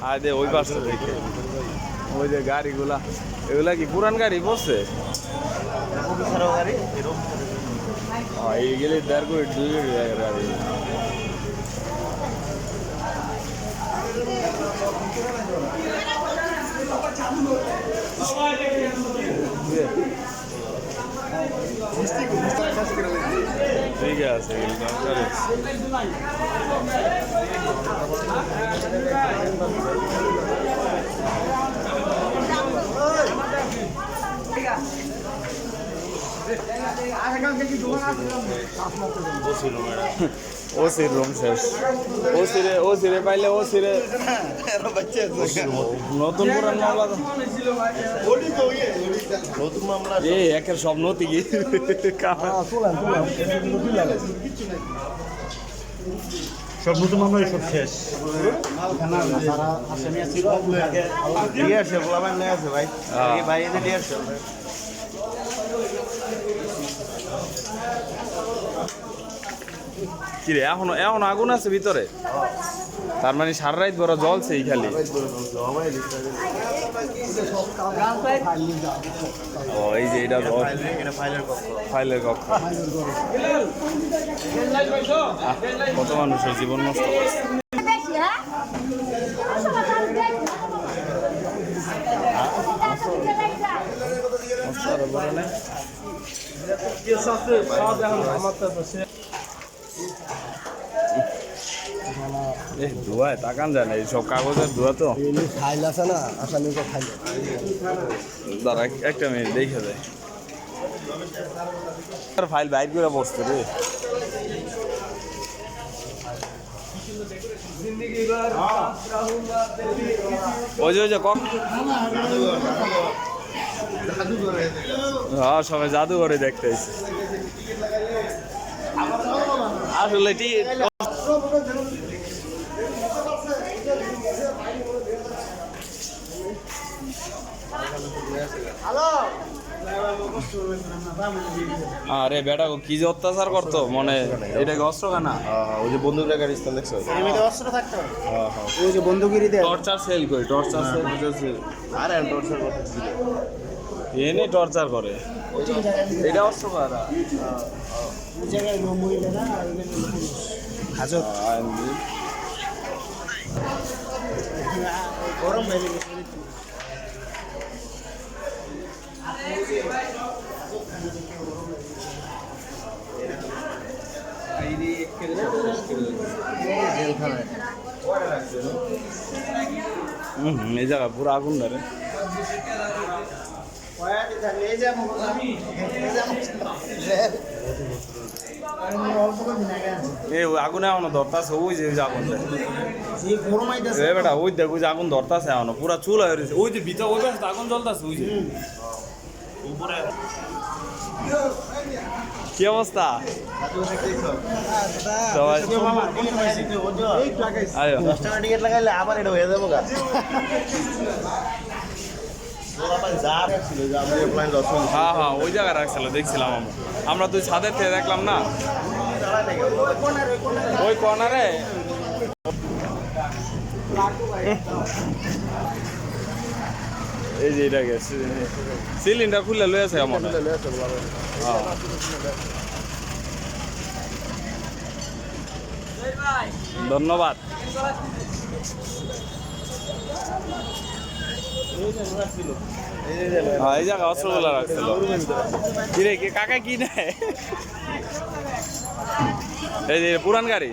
আরে ওই পাশটা দেখে ওই যে গাড়িগুলা এগুলা কি পুরান গাড়ি বসছে এই গেলে 1.5 কোটি 2 কোটি গাড়ি ঠিক আছে ও সির রুম শেষ ও সিরে পাইলে ও সিরে নতুন পুরান মামলা এই একের সব নতি কি সব নতুন মামলা সব শেষ ভাই কিরে এখনো আগুন আছে ভিতরে তার মানে সারা রাত বড় জ্বলছে এই খালি ও এই যে এটা ফাইলের কক্ষ কত মানুষের জীবন নষ্ট ধোয়ায় তাকান যায় না এইসব কাগজের ধোয়া তো ফাইল আছে না আসামিকে ফাইল দাঁড়া একটা মিনিট দেখে যায় ফাইল বাইর করে বসছে রে ওই যে হ্যাঁ সবাই জাদুঘরে দেখতে এসেছে আসলে আরে বেটা কি যে অত্যাচার করতো মনে এটা কি অস্ত্র কেনা ওই যে বন্দুক রাখার স্থান দেখছো অস্ত্র থাকতো ওই যে বন্দুকিরি দেয় টর্চার সেল কই টর্চার সেল আরে টর্চার করতেছিল এনে টর্চার করে এটা অস্ত্র কারা ওই জায়গায় মহিলা না হাজত গরম বাইরে গেছে এই জায়গা পুরো আগুন ধরে আগুনে এখনো ধরতাছে ওই যে আগুন বেটা ওই দেখ ওই যে আগুন ধরতাছে এখনো পুরা চুল হয়ে রয়েছে ওই যে ভিতর ওই পাশে আগুন জ্বলতাছে ওই যে কি অবস্থা আবার এটা হয়ে যাবো হ্যাঁ হ্যাঁ ওই জায়গায় রাখছিল দেখছিলাম আমরা তুই ছাদের থেকে দেখলাম না ওই কর্নারে এই যে এটা গেছে সিলিন্ডার খুলে লয়েছে আমার ধন্যবাদ এই জায়গা অস্ত্রগুলা রাখছিল কিরে কাকা কি নেয় এই যে পুরান গাড়ি